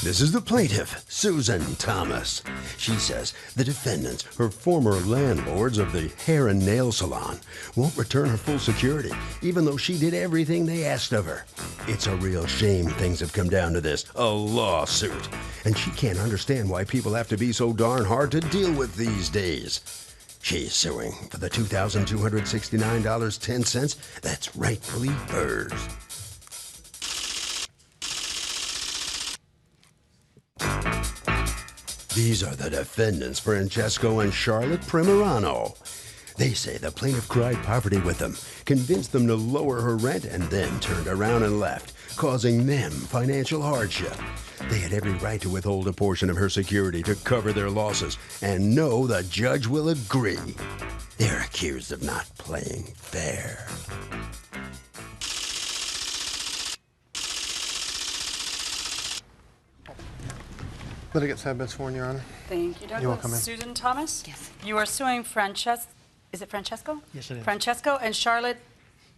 This is the plaintiff, Susan Thomas. She says the defendants, her former landlords of the hair and nail salon, won't return her full security, even though she did everything they asked of her. It's a real shame things have come down to this, a lawsuit. And she can't understand why people have to be so darn hard to deal with these days. She's suing for the $2,269.10 that's rightfully hers. These are the defendants, Francesco and Charlotte Primerano. They say the plaintiff cried poverty with them, convinced them to lower her rent, and then turned around and left, causing them financial hardship. They had every right to withhold a portion of her security to cover their losses, and no, the judge will agree. They're accused of not playing fair. Litigant has been sworn, Your Honor. Thank you, Douglas. You're welcome. Susan Thomas? Yes. You are suing is it Francesco? Yes, it is. Francesco and Charlotte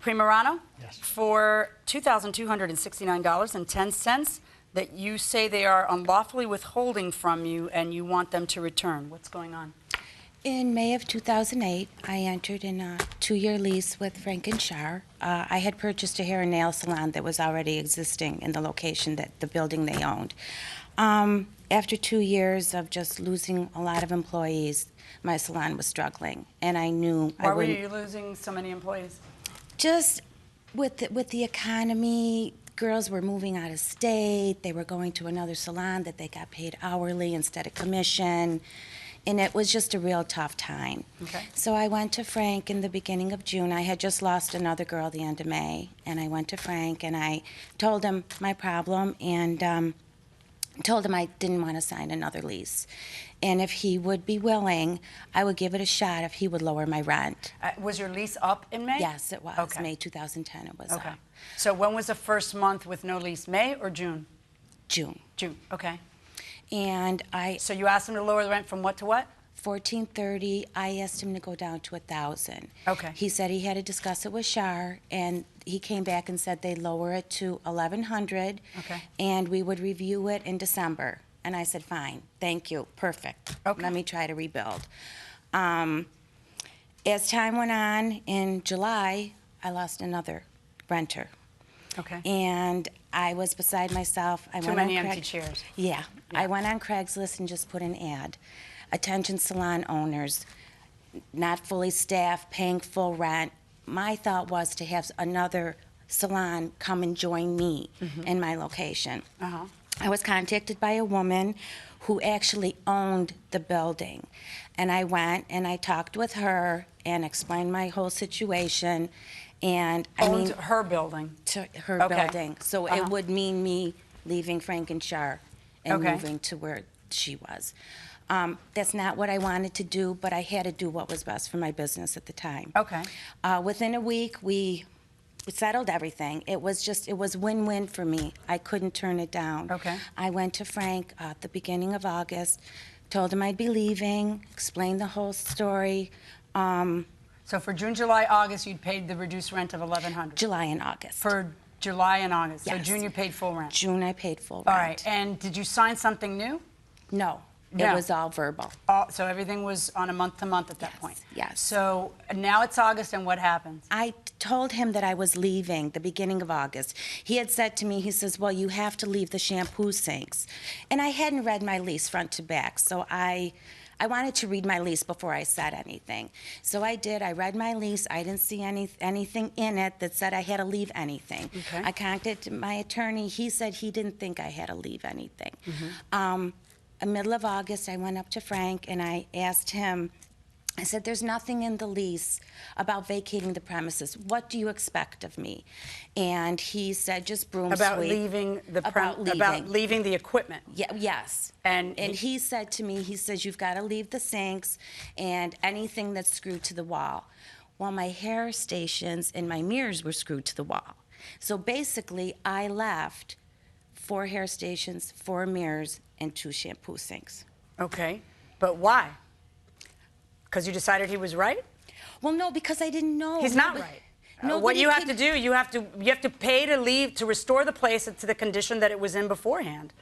Primerano? Yes. For $2,269.10 that you say they are unlawfully withholding from you and you want them to return. What's going on? In May of 2008, I entered in a 2-year lease with Frank and Char. I had purchased a hair and nail salon that was already existing in the location, that the building they owned. After 2 years of just losing a lot of employees, my salon was struggling, and I knew Why were you losing so many employees? Just with the economy, girls were moving out of state. They were going to another salon that they got paid hourly instead of commission, and it was just a real tough time. Okay. So I went to Frank in the beginning of June. I had just lost another girl at the end of May, and I went to Frank and I told him my problem, and told him I didn't want to sign another lease. And if he would be willing, I would give it a shot if he would lower my rent. Was your lease up in May? Yes, it was. Okay. May 2010 it was Okay. up. So when was the first month with no lease, May or June? June. June, okay. And So you asked him to lower the rent from what to what? $1,430, I asked him to go down to $1,000. Okay. He said he had to discuss it with Char, and he came back and said they'd lower it to $1,100, Okay. and we would review it in December. And I said, fine, thank you, perfect. Okay. Let me try to rebuild. As time went on, in July, I lost another renter. Okay. And I was beside myself. Too many empty chairs. Yeah. Yeah. I went on Craigslist and just put an ad. Attention salon owners, not fully staffed, paying full rent. My thought was to have another salon come and join me in my location. Uh-huh. I was contacted by a woman who actually owned the building. And I went and I talked with her and explained my whole situation. And Owned her building. to her Okay. building. So Uh-huh. it would mean me leaving Frank and Char and Okay. moving to where she was. That's not what I wanted to do, but I had to do what was best for my business at the time. Okay. Within a week, we settled everything. It was win-win for me. I couldn't turn it down. Okay. I went to Frank at the beginning of August, told him I'd be leaving, explained the whole story. So for June, July, August, you'd paid the reduced rent of $1,100. July and August. For July and August. So Yes. June, you paid full rent. June, I paid full rent. All right. And did you sign something new? No, No. it was all verbal. So everything was on a month-to-month at that Yes, point? yes. So now it's August, and what happens? I told him that I was leaving the beginning of August. He had said to me, he says, well, you have to leave the shampoo sinks. And I hadn't read my lease front to back, so I wanted to read my lease before I said anything. So I did. I read my lease. I didn't see anything in it that said I had to leave anything. Okay. I contacted my attorney. He said he didn't think I had to leave anything. In the middle of August, I went up to Frank and I asked him, I said, there's nothing in the lease about vacating the premises. What do you expect of me? And he said, just broom About sweep. leaving the About leaving. about leaving the equipment. Yeah, yes. And he said to me, he says, you've got to leave the sinks and anything that's screwed to the wall. Well, my hair stations and my mirrors were screwed to the wall. So basically, I left 4 hair stations, 4 mirrors, and 2 shampoo sinks. Okay. But why? Because you decided he was right? Well, no, because I didn't know. He's not right. What you have to do, you have to pay to leave, to restore the place to the condition that it was in beforehand.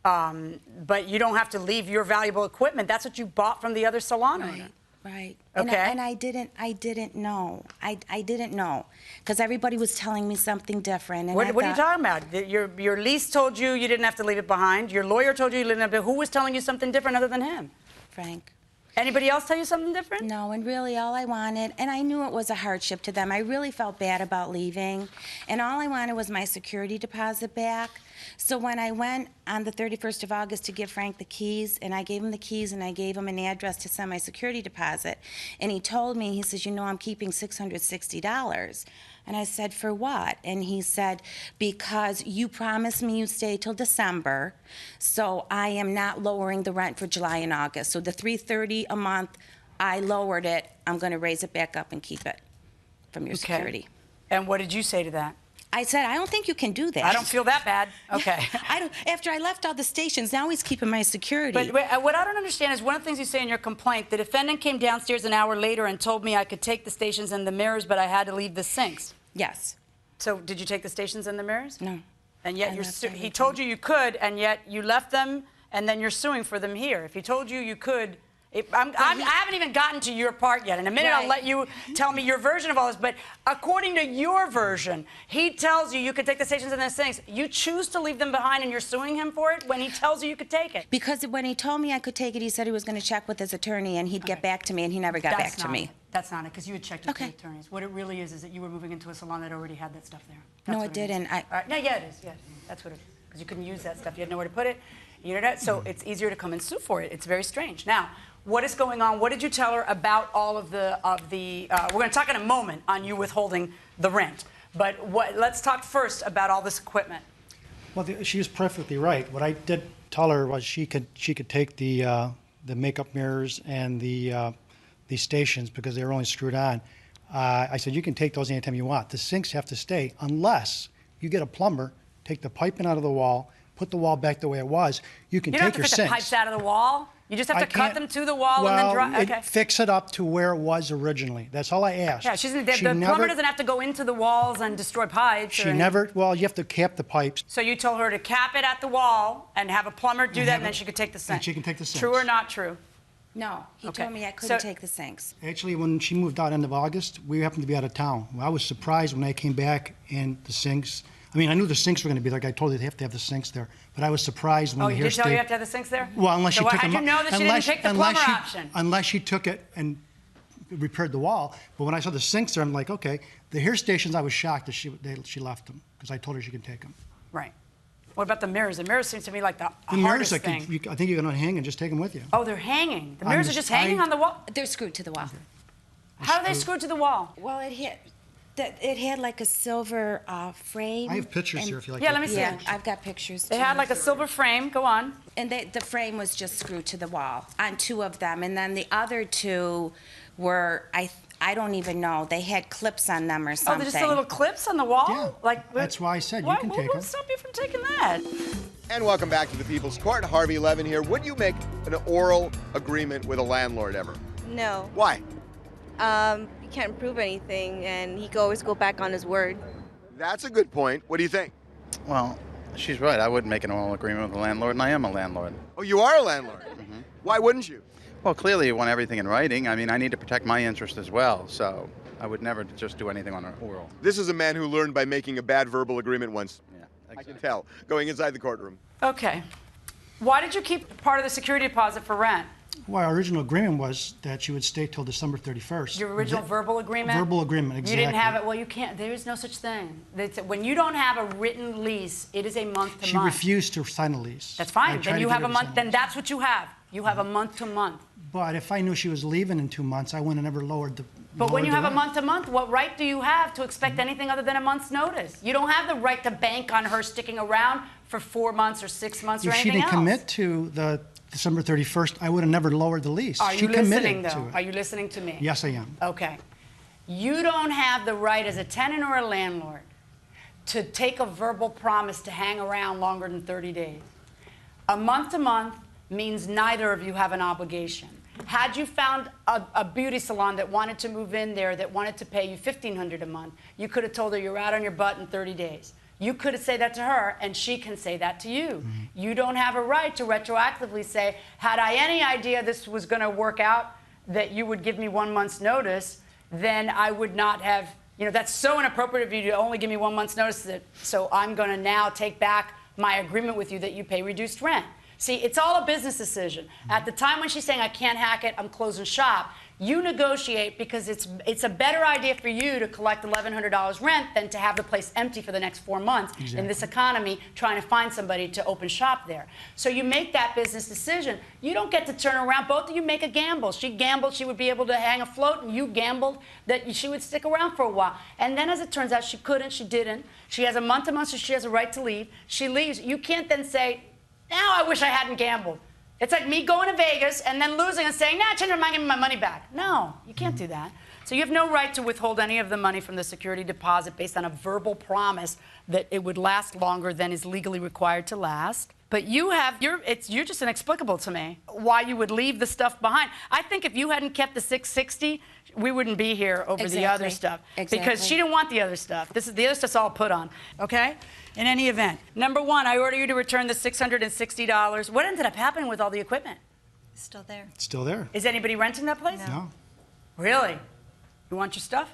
But you don't have to leave your valuable equipment. That's what you bought from the other salon owner. Right. Okay. And I didn't know. I didn't know because everybody was telling me something different. And What are you talking about? Your lease told you you didn't have to leave it behind. Your lawyer told you you didn't have to. Who was telling you something different other than him? Frank. Anybody else tell you something different? No, and really all I wanted, and I knew it was a hardship to them. I really felt bad about leaving, and all I wanted was my security deposit back. So when I went on the 31st of August to give Frank the keys, and I gave him the keys and I gave him an address to send my security deposit, and he told me, he says, you know, I'm keeping $660. And I said, for what? And he said, because you promised me you'd stay till December, so I am not lowering the rent for July and August. So the $330 a month, I lowered it. I'm going to raise it back up and keep it from your security. And what did you say to that? I said, I don't think you can do that. I don't feel that bad. Okay. After I left all the stations, now he's keeping my security. But what I don't understand is one of the things you say in your complaint, the defendant came downstairs an hour later and told me I could take the stations and the mirrors, but I had to leave the sinks. Yes. So did you take the stations and the mirrors? No. And yet he told you you could, and yet you left them, and then you're suing for them here. If he told you you could, I haven't even gotten to your part yet. In a minute, I'll let you tell me your version of all this. But according to your version, he tells you you could take the stations and the sinks. You choose to leave them behind, and you're suing him for it when he tells you you could take it. Because when he told me I could take it, he said he was going to check with his attorney, and he'd get back to me, and he never got back to me. That's not it, because you had checked with the attorneys. What it really is that you were moving into a salon that already had that stuff there. No, it didn't. No, yeah, it is. Yeah, that's what it is. Because you couldn't use that stuff. You had nowhere to put it. You know that? So it's easier to come and sue for it. It's very strange. Now, what is going on? What did you tell her about all of the we're going to talk in a moment on you withholding the rent. But let's talk first about all this equipment. Well, she was perfectly right. What I did tell her was she could take the makeup mirrors and the stations because they were only screwed on. I said, you can take those anytime you want. The sinks have to stay unless you get a plumber, take the piping out of the wall, put the wall back the way it was. You can take your sinks. You don't have to fit the pipes out of the wall? You just have to cut them to the wall and then dry? Okay. Fix it up to where it was originally. That's all I asked. Yeah, the plumber doesn't have to go into the walls and destroy pipes. Well, you have to cap the pipes. So you told her to cap it at the wall and have a plumber do that, and then she could take the sinks. And she can take the sinks. True or not true? No, he told me I couldn't take the sinks. Actually, when she moved out end of August, we happened to be out of town. Well, I was surprised when I came back and the sinks. I mean, I knew the sinks were going to be there. I told her they have to have the sinks there. But I was surprised when you did tell you have to have the sinks there? Well, unless she took them. How did you know that she didn't take the plumber option? Unless she took it and repaired the wall. But when I saw the sinks there, I'm like, okay. The hair stations, I was shocked that she left them because I told her she could take them. Right. What about the mirrors? The mirrors seem to me like the mirrors hardest thing. I think you're going to hang and just take them with you. Oh, they're hanging. The mirrors are just hanging on the wall? They're screwed to the wall. How are they screwed to the wall? Well, it had like a silver frame. I have pictures here if you like. Yeah, let me see. Yeah, I've got pictures too. They had like a silver frame. Go on. And the frame was just screwed to the wall on two of them. And then the other two were, I don't even know. They had clips on them or something. Oh, they're just the little clips on the wall? Yeah, that's why I said you can take them. What will stop you from taking that? And welcome back to the People's Court. Harvey Levin here. Would you make an oral agreement with a landlord ever? No. Why? You can't prove anything, and he could always go back on his word. That's a good point. What do you think? Well, she's right. I wouldn't make an oral agreement with a landlord, and I am a landlord. Oh, you are a landlord? Mm-hmm. Why wouldn't you? Well, clearly you want everything in writing. I mean, I need to protect my interest as well, so I would never just do anything on an oral. This is a man who learned by making a bad verbal agreement once. Yeah, exactly. I can tell, going inside the courtroom. Okay. Why did you keep part of the security deposit for rent? Well, our original agreement was that she would stay till December 31st. Your original verbal agreement? Verbal agreement, exactly. You didn't have it. Well, you can't. There is no such thing. When you don't have a written lease, it is a month-to-month. She refused to sign a lease. That's fine. Then you have a month. Then that's what you have. You have a month-to-month. But if I knew she was leaving in 2 months, I wouldn't have never lowered the. But when you have a month-to-month, what right do you have to expect anything other than a month's notice? You don't have the right to bank on her sticking around for 4 months or 6 months or anything else. If she didn't commit to the December 31st, I would have never lowered the lease. Are you listening, though? To it. Are you listening to me? Yes, I am. Okay. You don't have the right as a tenant or a landlord to take a verbal promise to hang around longer than 30 days. A month-to-month means neither of you have an obligation. Had you found a beauty salon that wanted to move in there, that wanted to pay you $1,500 a month, you could have told her you're out on your butt in 30 days. You could say that to her, and she can say that to you. You don't have a right to retroactively say, had I any idea this was going to work out, that you would give me 1 month's notice, then I would not have, that's so inappropriate of you to only give me 1 month's notice, so I'm going to now take back my agreement with you that you pay reduced rent. See, it's all a business decision. At the time when she's saying, I can't hack it, I'm closing shop, you negotiate because it's a better idea for you to collect $1,100 rent than to have the place empty for the next 4 months in this economy trying to find somebody to open shop there. So you make that business decision. You don't get to turn around. Both of you make a gamble. She gambled she would be able to hang afloat, and you gambled that she would stick around for a while. And then as it turns out, she couldn't, she didn't. She has a month to month, so she has a right to leave. She leaves. You can't then say, now I wish I hadn't gambled. It's like me going to Vegas and then losing and saying, nah, change my mind, give me my money back. No, you can't do that. So you have no right to withhold any of the money from the security deposit based on a verbal promise that it would last longer than is legally required to last. But you're just inexplicable to me why you would leave the stuff behind. I think if you hadn't kept the 660, we wouldn't be here over the other stuff. Because she didn't want the other stuff. The other stuff's all put on, okay? In any event, number one, I order you to return the $660. What ended up happening with all the equipment? It's still there. It's still there. Is anybody renting that place? No. Really? You want your stuff?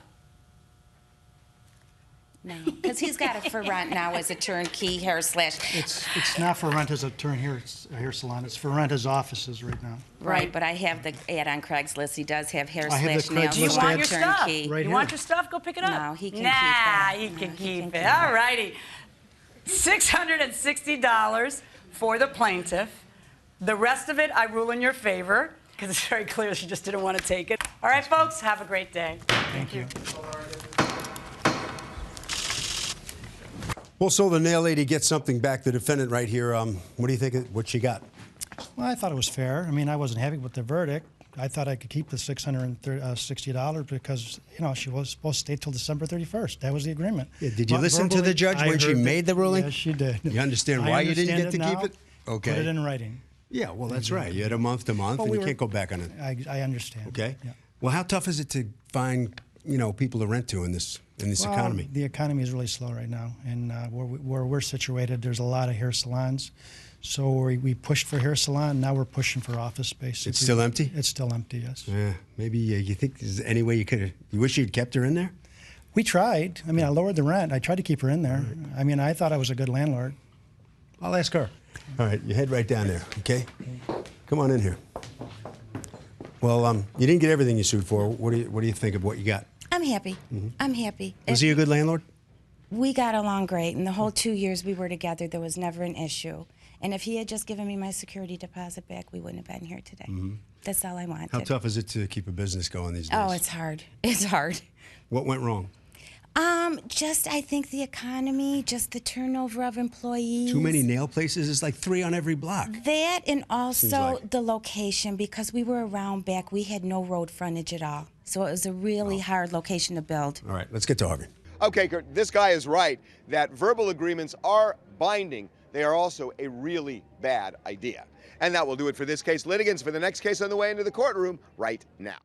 No, because he's got it for rent now as a turnkey hair slash. It's not for rent as a hair salon. It's for rent as offices right now. Right, but I have the ad on Craigslist. He does have hair I have slash the nails. Do you Craigslist want ad. your stuff? Right You here. want your stuff? Go pick it up. No, he can keep that. that. He No, can he keep can it. keep All it. righty. $660 for the plaintiff. The rest of it, I rule in your favor, because it's very clear she just didn't want to take it. All right, folks, have a great day. Thank you. Well, so the nail lady gets something back. The defendant right here. What do you think? What she got? Well, I thought it was fair. I mean, I wasn't happy with the verdict. I thought I could keep the $660 because, she was supposed to stay till December 31st. That was the agreement. Yeah, did you But listen to the judge when she made the ruling? Yes, she did. You understand I why you didn't get to understand keep it? Okay. Put it in writing. Yeah, well, that's right. You had a month to month, Well, and we you were- can't go back on it. I understand. Okay. Yeah. Well, how tough is it to find people to rent to in this economy? The economy is really slow right now, and where we're situated, there's a lot of hair salons. So we pushed for hair salon. Now we're pushing for office space. It's still empty? It's still empty. Yes. Yeah. Maybe you think there's any way you wish you'd kept her in there? We tried. I mean, I lowered the rent. I tried to keep her in there. I mean, I thought I was a good landlord. I'll ask her. All right, you head right down there, okay? Come on in here. Well, you didn't get everything you sued for. What do you think of what you got? I'm happy. I'm happy. Was he a good landlord? We got along great. In the whole 2 years we were together, there was never an issue. And if he had just given me my security deposit back, we wouldn't have been here today. That's all I wanted. How tough is it to keep a business going these days? Oh, it's hard. It's hard. What went wrong? Just I think the economy, just the turnover of employees. Too many nail places? It's like 3 on every block. That and also like. the location, because we were around back, we had no road frontage at all. So it was a really hard location to build. All right, let's get to Harvey. Okay, Kurt, this guy is right that verbal agreements are binding. They are also a really bad idea. And that will do it for this case. Litigants for the next case on the way into the courtroom right now.